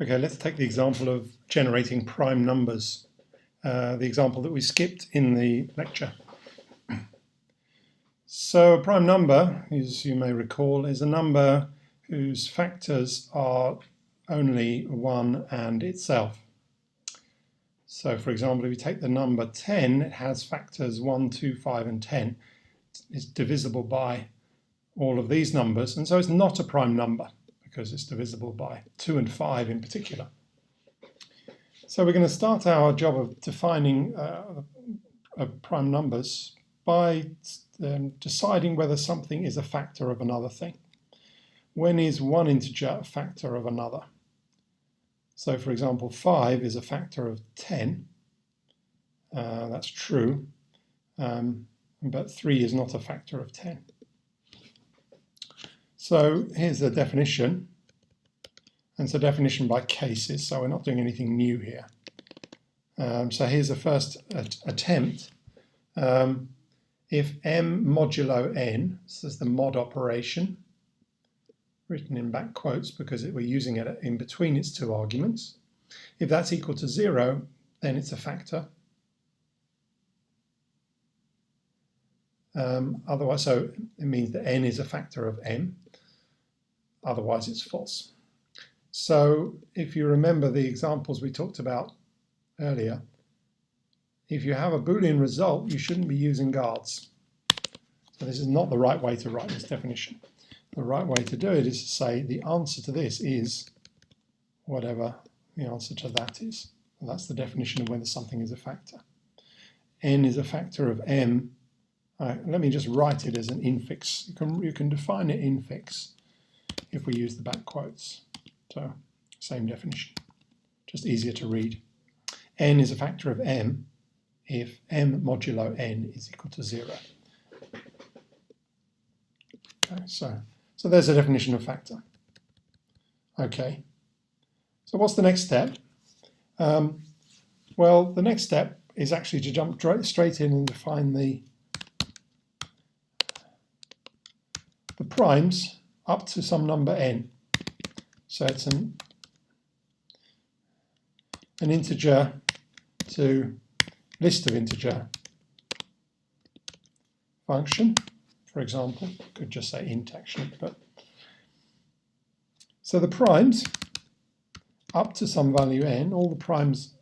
Okay, let's take the example of generating prime numbers, the example that we skipped in the lecture. So a prime number, as you may recall, is a number whose factors are only 1 and itself. So for example, if you take the number 10, it has factors 1, 2, 5 and 10. It's divisible by all of these numbers, and so it's not a prime number because it's divisible by 2 and 5 in particular. So we're going to start our job of defining prime numbers by deciding whether something is a factor of another thing. When is one integer a factor of another? So for example, 5 is a factor of 10. That's true. But 3 is not a factor of 10. So here's the definition. And it's a definition by cases, so we're not doing anything new here. So here's the first attempt. If m modulo n, this is the mod operation, written in back quotes because we're using it in between its two arguments. If that's equal to 0, then it's a factor. Otherwise, so it means that n is a factor of m. Otherwise, it's false. So if you remember the examples we talked about earlier, if you have a Boolean result, you shouldn't be using guards. So this is not the right way to write this definition. The right way to do it is to say the answer to this is whatever the answer to that is. And that's the definition of whether something is a factor. N is a factor of m. Let me just write it as an infix. You can define it infix if we use the back quotes. So same definition, just easier to read. N is a factor of m if m modulo n is equal to 0. Okay, so there's a definition of factor. Okay, so what's the next step? Well, the next step is actually to jump straight in and define the primes up to some number n. So it's an integer to list of integer function, for example. Could just say int actually, but so the primes up to some value n, all the primes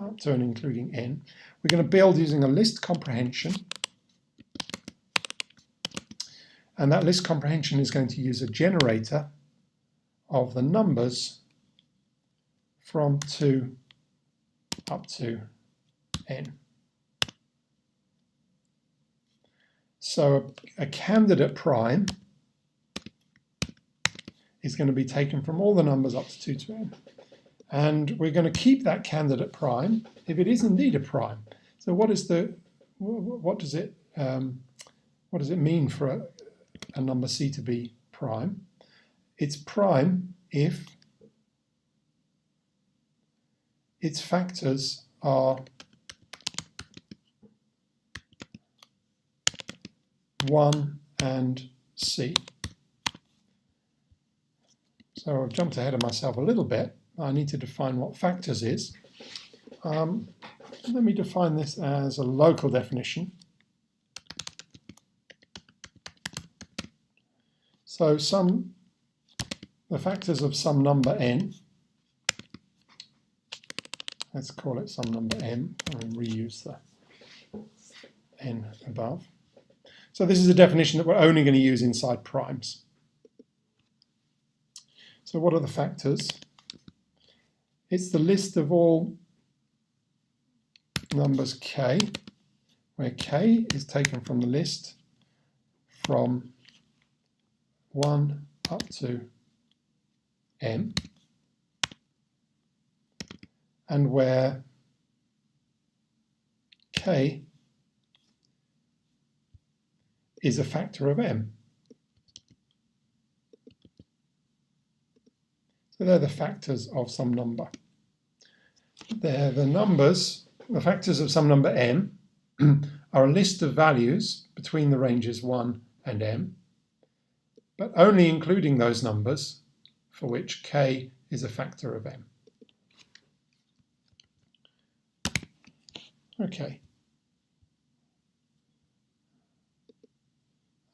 up to and including n, we're going to build using a list comprehension. And that list comprehension is going to use a generator of the numbers from 2 up to n. So a candidate prime is going to be taken from all the numbers up to 2 to n. And we're going to keep that candidate prime if it is indeed a prime. So what does it mean for a number c to be prime? It's prime if its factors are 1 and c. So I've jumped ahead of myself a little bit. I need to define what factors is. Let me define this as a local definition. So the factors of some number n, let's call it some number m, and reuse the n above. So this is a definition that we're only going to use inside primes. So what are the factors? It's the list of all numbers k, where k is taken from the list from 1 up to m, and where k is a factor of m. So they're the factors of some number. They're the numbers, the factors of some number m are a list of values between the ranges 1 and m, but only including those numbers for which k is a factor of m. Okay.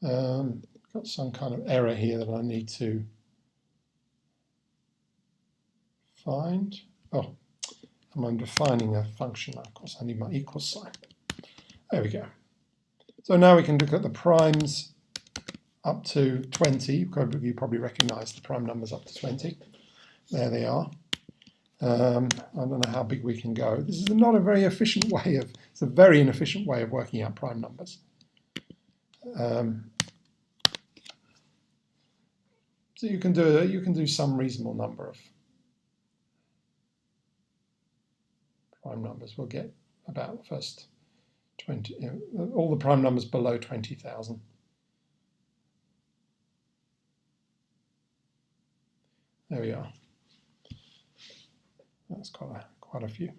Got some kind of error here that I need to find. Oh, I'm defining a function. Of course, I need my equals sign. There we go. So now we can look at the primes up to 20. You probably recognize the prime numbers up to 20. There they are. I don't know how big we can go. This is not a very efficient way of, it's a very inefficient way of working out prime numbers. So you can do some reasonable number of prime numbers. We'll get about the first 20, all the prime numbers below 20,000. There we are. That's quite a few.